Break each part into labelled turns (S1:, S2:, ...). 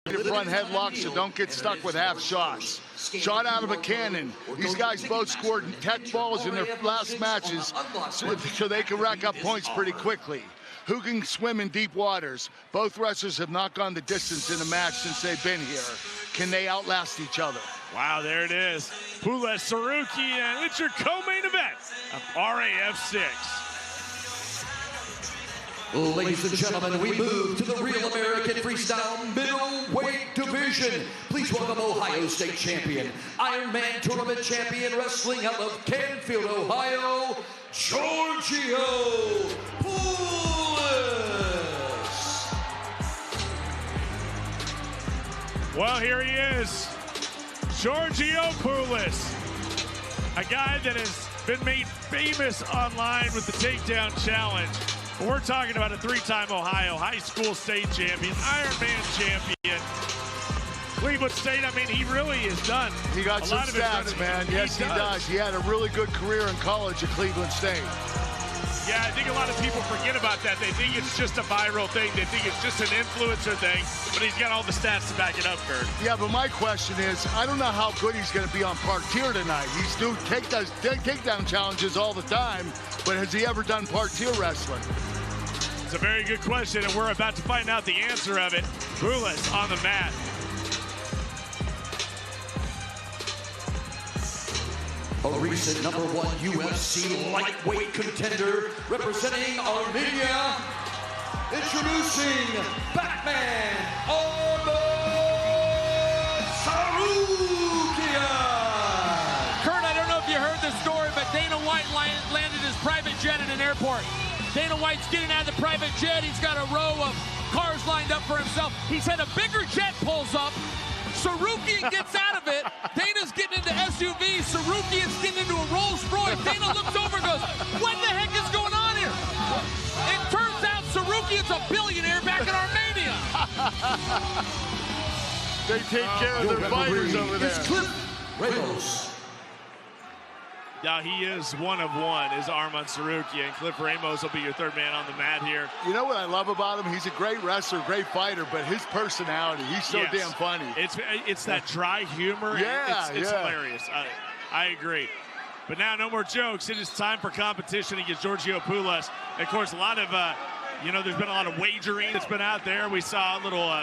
S1: Your front headlock, so don't get stuck with half shots. Shot out of a cannon. These guys both scored tech balls in their last matches so they can rack up points pretty quickly. Who can swim in deep waters? Both wrestlers have not gone the distance in a match since they've been here. Can they outlast each other?
S2: Wow, there it is. Pullas, Tsarukyan, it's your co-main event of RAF6.
S3: Ladies and gentlemen, we move to the Real American Freestyle Middleweight Division. Please welcome Ohio State Champion, Ironman Tournament Champion, wrestling out of Canfield, Ohio, Giorgio Pullas.
S2: Well, here he is, Giorgio Pullas, a guy that has been made famous online with the takedown challenge. We're talking about a three-time Ohio high school state champion, Ironman champion. Cleveland State, I mean, he really is done.
S1: He got some stats, man. Yes, he does. He had a really good career in college at Cleveland State.
S2: Yeah, I think a lot of people forget about that. They think it's just a viral thing. They think it's just an influencer thing, but he's got all the stats to back it up, Kurt.
S1: Yeah, but my question is, I don't know how good he's going to be on parterre tonight. He's doing takedown challenges all the time, but has he ever done parterre wrestling?
S2: It's a very good question, and we're about to find out the answer of it. Pullas on the mat.
S3: A recent #1 UFC lightweight contender representing Armenia, introducing Batman Armand Tsarukyan.
S4: Kurt, I don't know if you heard the story, but Dana White landed his private jet at an airport. Dana White's getting out of the private jet. He's got a row of cars lined up for himself. He's had a bigger jet pulls up. Tsarukyan gets out of it. Dana's getting into SUV. Tsarukyan's getting into a Rolls Royce. Dana looks over and goes, what the heck is going on here? It turns out Tsarukyan's a billionaire back in Armenia.
S1: They take care of their fighters over there.
S3: Ramos.
S2: Now he is one of one, is Armand Tsarukyan. Cliff Ramos will be your third man on the mat here.
S1: You know what I love about him? He's a great wrestler, great fighter, but his personality, he's so damn funny.
S2: It's that dry humor.
S1: Yeah,
S2: it's hilarious. I agree. But now, no more jokes. It is time for competition against Giorgio Pullas. And of course, a lot of, there's been a lot of wagering that's been out there. We saw a little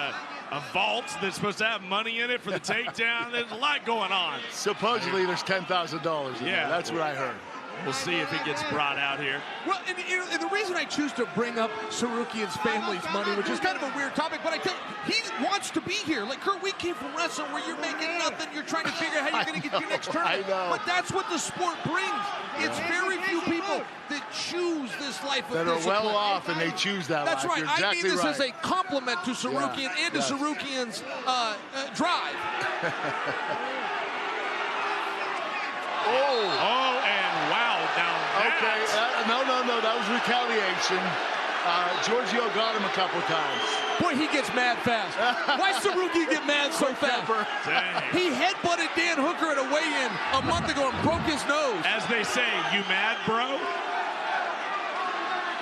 S2: a vault that's supposed to have money in it for the takedown. There's a lot going on.
S1: Supposedly there's $10,000 in there. That's what I heard.
S2: We'll see if it gets brought out here.
S4: Well, and the reason I choose to bring up Tsarukyan's family's money, which is kind of a weird topic, but I tell you, he wants to be here. Like, Kurt, we came from wrestling where you're making nothing. You're trying to figure out how you're going to get your next tournament.
S1: I know.
S4: But that's what the sport brings. It's very few people that choose this life of
S1: that are
S4: discipline.
S1: well off and they choose that
S4: That's
S1: life.
S4: right.
S1: You're exactly
S4: I mean this
S1: right.
S4: as a compliment to Tsarukyan and to Tsarukyan's drive.
S2: Oh, and wow, down
S1: okay, no, that was retaliation. Giorgio got him a couple times.
S4: Boy, he gets mad fast. Why Tsarukyan get mad so fast?
S2: Dang.
S4: He headbutted Dan Hooker at a weigh-in a month ago and broke his nose.
S2: As they say, you mad, bro?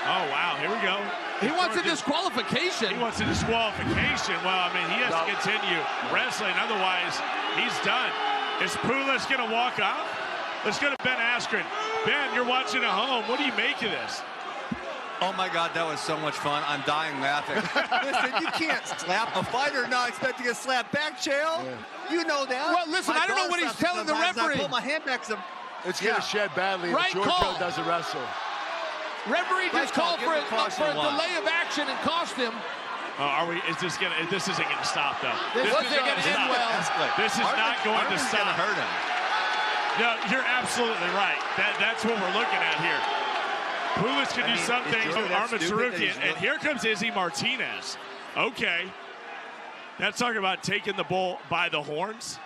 S2: Oh, wow, here we go.
S4: He wants a disqualification.
S2: He wants a disqualification. Well, I mean, he has to continue wrestling. Otherwise, he's done. Is Pullas going to walk off? Let's go to Ben Askren. Ben, you're watching at home. What do you make of this?
S5: Oh, my God, that was so much fun. I'm dying laughing. Listen, you can't slap a fighter and not expect to get slapped back, Chael. Yeah. You know that.
S4: Well, listen, I don't know what he's telling the referee.
S5: I pull my hand back some.
S1: It's going to shed badly if Giorgio doesn't wrestle.
S4: Referee just called for a delay of action and cost him.
S2: This isn't going to stop, though.
S4: This isn't going to end well.
S2: This is not going to stop.
S5: Going to hurt him.
S2: No, you're absolutely right. That's what we're looking at here. Pullas can do something with Armand Tsarukyan, and here comes Izzy Martinez. Okay. That's talking about taking the bull by the horns.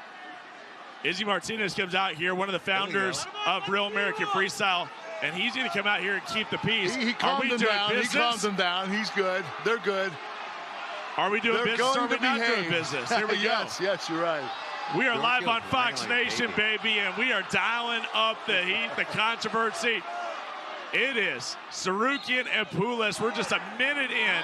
S2: Izzy Martinez comes out here, one of the founders of Real American Freestyle, and he's going to come out here and keep the peace.
S1: He calmed them down.
S2: Business?
S1: He calms them down. He's good. They're good.
S2: Are we doing business or are we not doing business? Here we go.
S1: Yes, you're right.
S2: We are live on Fox Nation, baby, and we are dialing up the heat, the controversy. It is Tsarukyan and Pullas. We're just a minute in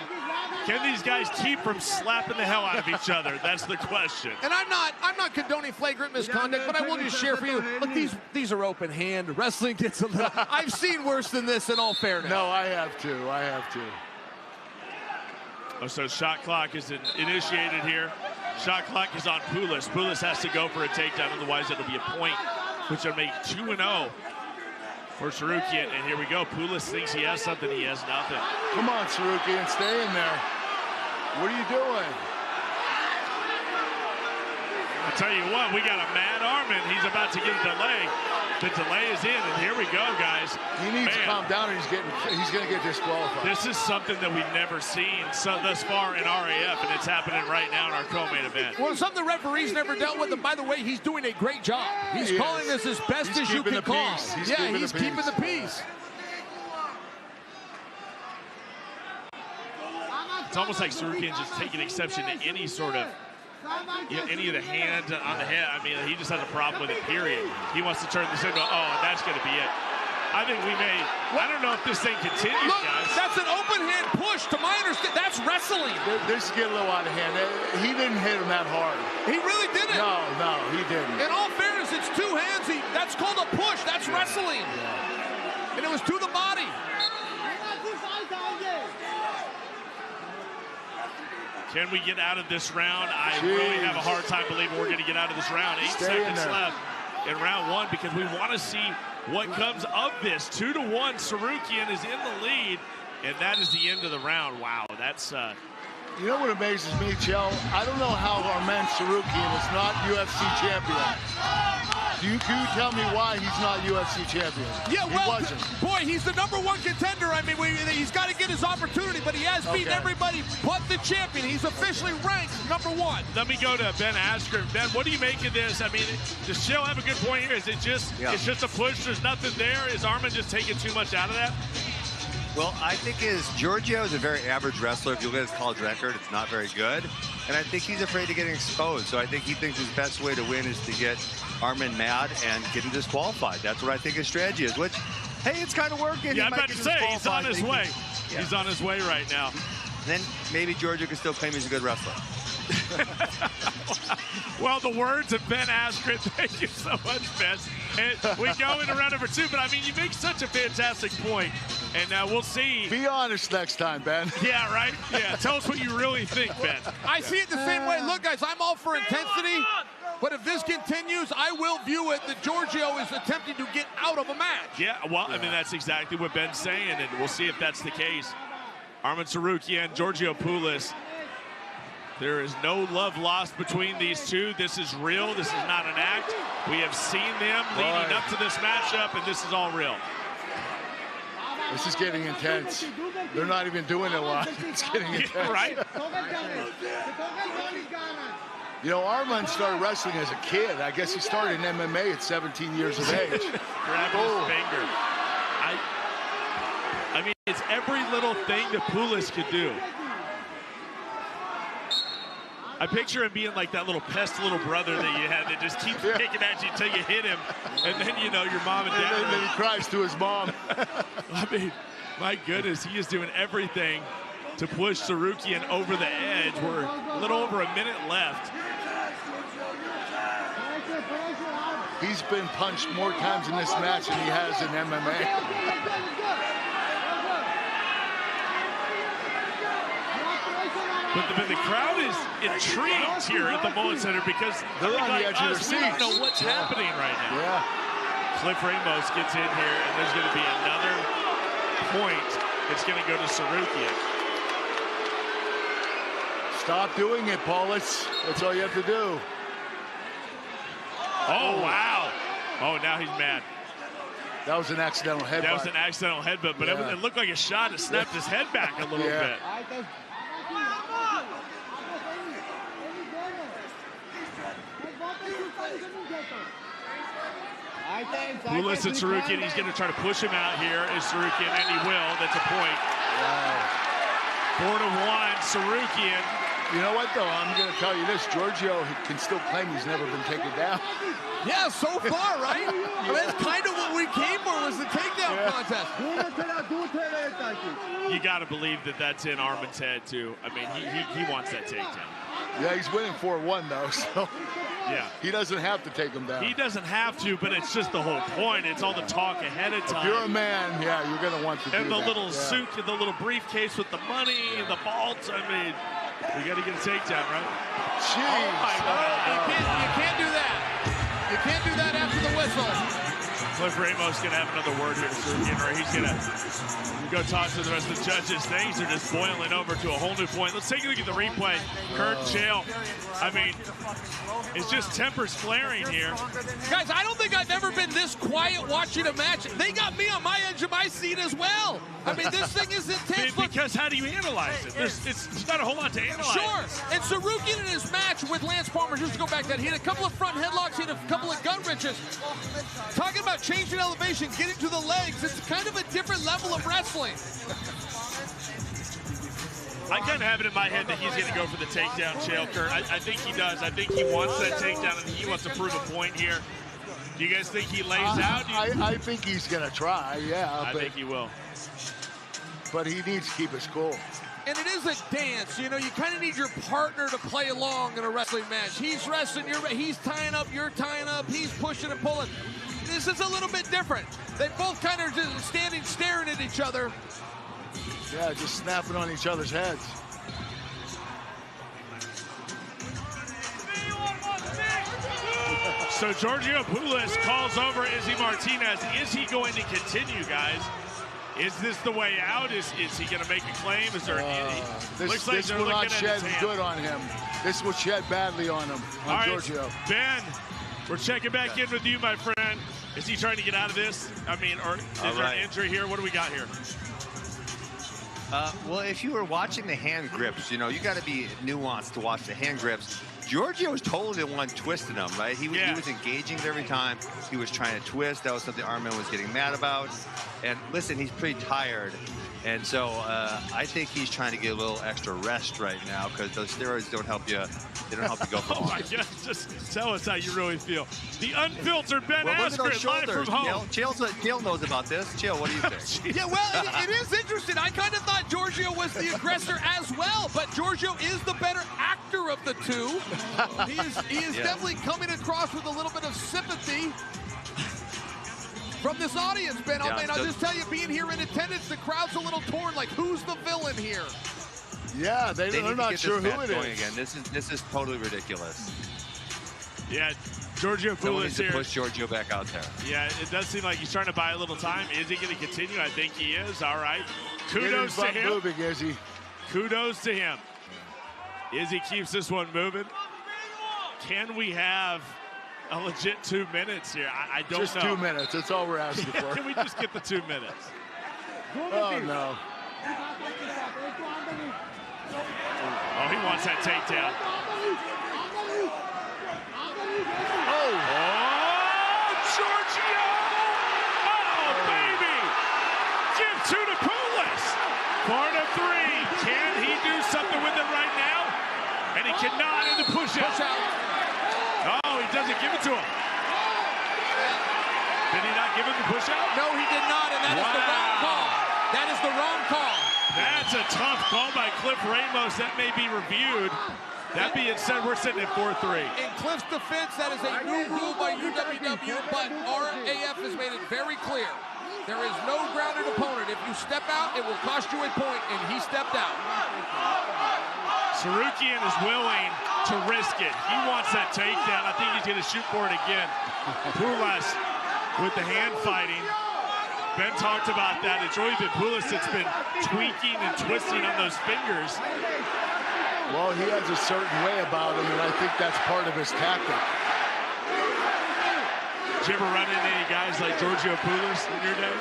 S2: Can these guys keep from slapping the hell out of each other? That's the question.
S4: And I'm not condoning flagrant misconduct, but I will just share for you. Look, these are open hand. Wrestling gets a little. I've seen worse than this. In all fairness.
S1: No, I have to. I have to.
S2: Oh, so shot clock is initiated here. Shot clock is on Pullas. Pullas has to go for a takedown, otherwise it'll be a point, which will make 2-0 for Tsarukyan. And here we go. Pullas thinks he has something. He has nothing.
S1: Come on, Tsarukyan, stay in there. What are you doing?
S2: I'll tell you what, we got a mad Armand. He's about to get a delay. The delay is in, and here we go, guys.
S1: He needs to calm down, or he's going to get disqualified.
S2: This is something that we've never seen thus far in RAF, and it's happening right now in our co-main event.
S4: Well, something the referee's never dealt with, and by the way, he's doing a great job. He's calling this as best as you can call. He's keeping the peace.
S2: It's almost like Tsarukyan just taking exception to any sort of any of the hand on the head. I mean, he just has a problem with it, period. He wants to turn this into, oh, and that's going to be it. I think we may, I don't know if this thing continues,
S4: Look,
S2: guys.
S4: That's an open hand push. To my understanding, that's wrestling.
S1: This is getting a little out of hand. He didn't hit him that hard.
S4: He really didn't.
S1: No, he didn't.
S4: In all fairness, it's two hands. That's called a push. That's wrestling. And it was to the body.
S2: Can we get out of this round? I really have a hard time believing we're going to get out of this round. 8 seconds left in round one, because we want to see what comes of this. 2-1, Tsarukyan is in the lead, and that is the end of the round. Wow, that's...
S1: You know what amazes me, Chell? I don't know how Armand Tsarukyan is not UFC champion. Can you tell me why he's not UFC champion?
S4: Yeah, well,
S1: he wasn't.
S4: Boy, he's the #1 contender. I mean, he's got to get his opportunity, but he has beaten everybody but the champion. He's officially ranked #1.
S2: Let me go to Ben Askren. Ben, what do you make of this? I mean, does Shell have a good point here? Is it just, it's just a push? There's nothing there? Is Armand just taking too much out of that?
S5: Well, I think Giorgio is a very average wrestler. If you look at his college record, it's not very good. And I think he's afraid of getting exposed. So I think he thinks his best way to win is to get Armand mad and get him disqualified. That's what I think his strategy is, which, hey, it's kind of working.
S2: Yeah, I'm about to say, he's on his way. He's on his way right now.
S5: Then maybe Giorgio can still claim he's a good wrestler.
S2: Well, the words of Ben Askren, thank you so much, Ben. And we go into round number 2, but I mean, you make such a fantastic point. And now we'll see.
S1: Be honest next time, Ben.
S2: Yeah, right? Yeah, tell us what you really think, Ben.
S4: I see it the same way. Look, guys, I'm all for intensity, but if this continues, I will view it that Giorgio is attempting to get out of a match.
S2: Yeah, well, I mean, that's exactly what Ben's saying, and we'll see if that's the case. Armand Tsarukyan, Giorgio Pullas. There is no love lost between these two. This is real. This is not an act. We have seen them leading up to this matchup, and this is all real.
S1: This is getting intense. They're not even doing it a lot. It's getting intense.
S2: Yeah, right?
S1: You know, Armand started wrestling as a kid. I guess he started in MMA at 17 years of age.
S2: Grabbing his finger. I mean, it's every little thing that Pullas could do. I picture him being like that little pest little brother that you had that just keeps kicking at you until you hit him, and then, you know, your mom and dad.
S1: And then he cries to his mom.
S2: I mean, my goodness, he is doing everything to push Tsarukyan over the edge. We're a little over a minute left.
S1: He's been punched more times in this match than he has in MMA.
S2: But the crowd is intrigued here at the Mullet Center because
S1: they're on the edge of their seats.
S2: We don't know what's happening right now.
S1: Yeah.
S2: Cliff Ramos gets in here, and there's going to be another point that's going to go to Tsarukyan.
S1: Stop doing it, Pullas. That's all you have to do.
S2: Oh, wow. Oh, now he's mad.
S1: That was an accidental headbutt.
S2: That was an accidental headbutt, but it looked like a shot. It snapped his head back a little bit. Pullas and Tsarukyan, he's going to try to push him out here. Is Tsarukyan, and he will. That's a point.
S1: Wow.
S2: 4-1, Tsarukyan
S1: You know what, though? I'm going to tell you this. Giorgio can still claim he's never been taken down.
S3: Yeah, so far, right? I mean, that's kind of what we came for, was the takedown contest.
S2: You got to believe that that's in Arman's head, too. I mean, he wants that takedown.
S1: Yeah, he's winning 4-1, though, so
S2: yeah,
S1: he doesn't have to take him down.
S2: He doesn't have to, but it's just the whole point. It's all the talk ahead of time.
S1: If you're a man, yeah, you're going to want to do that.
S2: And the little suit, the little briefcase with the money, the vaults. I mean, you got to get a takedown, right?
S1: Jeez.
S2: Oh, my God.
S4: You can't do that. You can't do that after the whistle.
S2: Cliff Ramos going to have another word here, Carrucchian, he's going to go talk to the rest of the judges. Things are just boiling over to a whole new point. Let's take a look at the replay. Kurt Chael, I mean, it's just tempers flaring here.
S4: Guys, I don't think I've ever been this quiet watching a match. They got me on my edge of my seat as well. I mean, this thing is intense.
S2: Because how do you analyze it? It's not a whole lot to analyze.
S4: Sure. And Tsarukyan in his match with Lance Palmer, just to go back to that, he had a couple of front headlocks, he had a couple of gun wrenches. Talking about changing elevation, getting to the legs, it's kind of a different level of wrestling.
S2: I kind of have it in my head that he's going to go for the takedown, Chael, Kurt. I think he does. I think he wants that takedown, and he wants to prove a point here. Do you guys think he lays out?
S1: I think he's going to try, yeah.
S2: I think he will.
S1: But he needs to keep his cool.
S4: And it is a dance, you know, you kind of need your partner to play along in a wrestling match. He's wrestling, he's tying up, you're tying up, he's pushing and pulling. This is a little bit different. They both kind of just standing, staring at each other.
S1: Yeah, just snapping on each other's heads.
S2: So Giorgio Pullas calls over Izzy Martinez. Is he going to continue, guys? Is this the way out? Is he going to make a claim? Is there
S1: this will not shed good on him. This will shed badly on him, on Giorgio.
S2: Ben, we're checking back in with you, my friend. Is he trying to get out of this? I mean, or is there an injury here? What do we got here?
S5: Well, if you were watching the hand grips, you know, you got to be nuanced to watch the hand grips. Giorgio was totally the one twisting them, right? He was engaging every time. He was trying to twist. That was something Arman was getting mad about. And listen, he's pretty tired. And so I think he's trying to get a little extra rest right now because those steroids don't help you. They don't help you go for long.
S2: Oh, my God. Just tell us how you really feel. The unfiltered Ben Askren live from home.
S5: Chael knows about this. Chael, what do you think?
S4: Yeah, well, it is interesting. I kind of thought Giorgio was the aggressor as well, but Giorgio is the better actor of the two. He is definitely coming across with a little bit of sympathy from this audience, Ben. I'll just tell you, being here in attendance, the crowd's a little torn. Like, who's the villain here?
S1: Yeah, they're not sure who it is.
S5: Again. This is totally ridiculous.
S2: Yeah, Giorgio Pullas
S5: needs to push Giorgio back out there.
S2: Yeah, it does seem like he's trying to buy a little time. Is he going to continue? I think he is. All right. Kudos to him.
S1: Moving, Izzy.
S2: Kudos to him. Izzy keeps this one moving. Can we have a legit 2 minutes here? I don't know.
S1: Just 2 minutes. That's all we're asking for.
S2: Can we just get the 2 minutes?
S1: Oh, no.
S2: Oh, he wants that takedown.
S1: Oh,
S2: Giorgio! Oh, baby! Give two to Pullas. 4-3. Can he do something with it right now? And he cannot in the push-out. Oh, he doesn't give it to him. Did he not give him the push-out?
S4: No, he did not, and that is the wrong call. That is the wrong call.
S2: That's a tough call by Cliff Ramos. That may be reviewed. That being said, we're sitting at 4-3.
S4: In Cliff's defense, that is a new rule by UWW, but RAF has made it very clear. There is no grounded opponent. If you step out, it will cost you a point, and he stepped out.
S2: Tsarukyan is willing to risk it. He wants that takedown. I think he's going to shoot for it again. Pullas with the hand fighting. Ben talked about that. It's really been Pullas that's been tweaking and twisting on those fingers.
S1: Well, he has a certain way about him, and I think that's part of his tactic.
S2: Did you ever run into any guys like Giorgio Pullas in your day?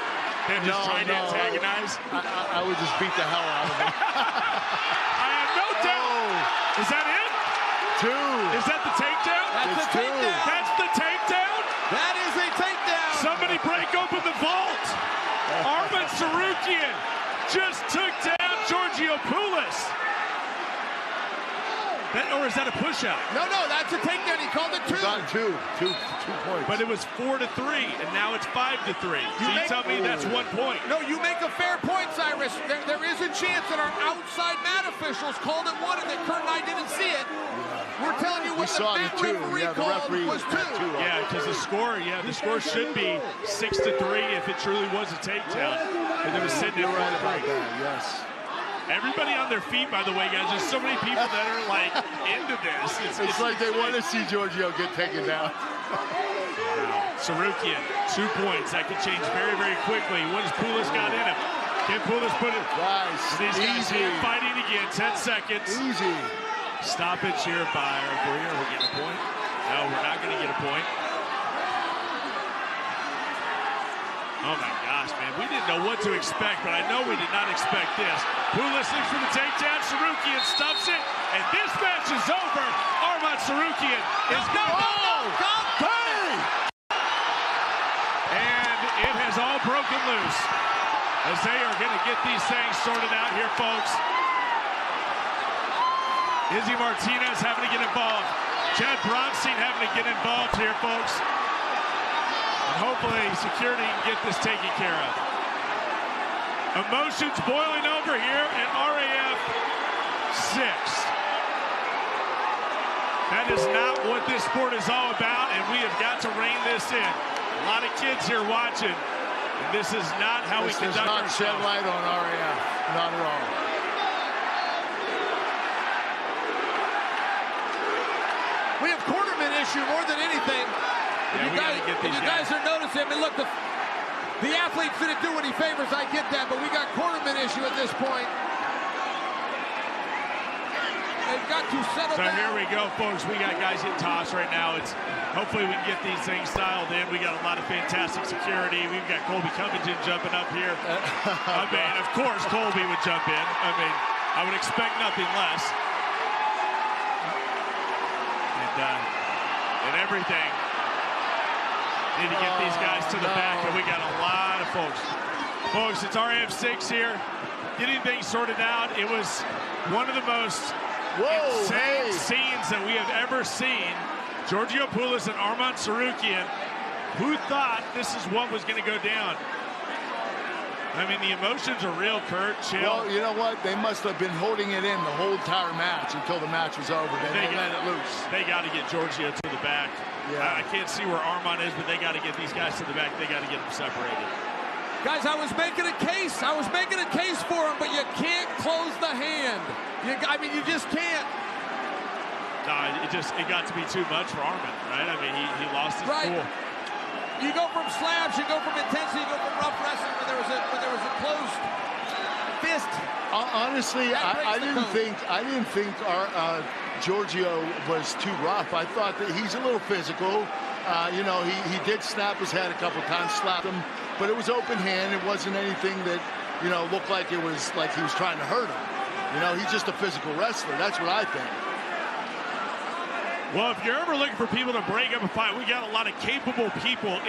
S2: They're just trying to antagonize?
S1: I would just beat the hell out of him.
S2: I have no doubt. Is that it?
S1: 2.
S2: Is that the takedown?
S4: That's the takedown.
S2: That's the takedown?
S4: That is a takedown.
S2: Somebody break open the vault. Arman Tsarukyan just took down Giorgio Pullas. Or is that a push-out?
S4: No, that's a takedown. He called it 2.
S1: Got two points.
S2: But it was 4-3, and now it's 5-3. So you tell me that's 1 point.
S4: No, you make a fair point, Cyrus. There is a chance that our outside mat officials called it 1 and that Kurt and I didn't see it. We're telling you what the mat referee called was 2.
S2: Yeah, because the score should be 6-3 if it truly was a takedown. But it was sitting
S1: You're
S2: at
S1: right about that, yes.
S2: Everybody on their feet, by the way, guys. There's so many people that are like into this.
S1: It's like they want to see Giorgio get taken down.
S2: Tsarukyan, 2 points. That could change very, very quickly. What has Pullas got in him? Can Pullas put it?
S1: Nice.
S2: These guys
S1: Easy.
S2: here fighting again. 10 seconds.
S1: Easy.
S2: Stoppage here by our referee. Are we getting a point? No, we're not going to get a point. Oh my gosh, man. We didn't know what to expect, but I know we did not expect this. Pullas looks for the takedown. Tsarukyan stuffs it, and this match is over. Armand Tsarukyan is and it has all broken loose as they are going to get these things sorted out here, folks. Izzy Martinez having to get involved. Chad Bronstein having to get involved here, folks. And hopefully security can get this taken care of. Emotions boiling over here at RAF06. That is not what this sport is all about, and we have got to rein this in. A lot of kids here watching, and this is not how we conduct ourselves.
S1: This does not shed light on RAF, not at all.
S4: We have cornerman issue more than anything.
S2: Yeah, we gotta get these
S4: you guys are noticing, I mean, look, the athletes didn't do any favors, I get that, but we got cornerman issue at this point. They've got to settle
S2: So
S4: down.
S2: here we go, folks. We got guys getting tossed right now. Hopefully we can get these things dialed in. We got a lot of fantastic security. We've got Colby Covington jumping up here. I mean, of course Colby would jump in. I mean, I would expect nothing less. And everything. Need to get these guys to the back, and we got a lot of folks. Folks, it's RAF6 here. Getting things sorted out. It was one of the most insane scenes that we have ever seen. Giorgio Pullas and Armand Tsarukyan. Who thought this is what was going to go down? I mean, the emotions are real, Kurt. Chill.
S1: Well, you know what? They must have been holding it in the whole entire match until the match was over. Then they let it loose.
S2: They got to get Giorgio to the back.
S1: Yeah.
S2: I can't see where Armand is, but they got to get these guys to the back. They got to get them separated.
S4: Guys, I was making a case for him, but you can't close the hand. I mean, you just can't.
S2: No, it got to be too much for Armand, right? I mean, he lost his cool.
S4: You go from slabs, you go from intensity, you go from rough wrestling when there was a closed fist.
S1: Honestly, I didn't think our Giorgio was too rough. I thought that he's a little physical. You know, he did snap his head a couple times, slapped him, but it was open hand. It wasn't anything that, you know, looked like it was like he was trying to hurt him. You know, he's just a physical wrestler. That's what I think.
S2: Well, if you're ever looking for people to break up a fight, we got a lot of capable people in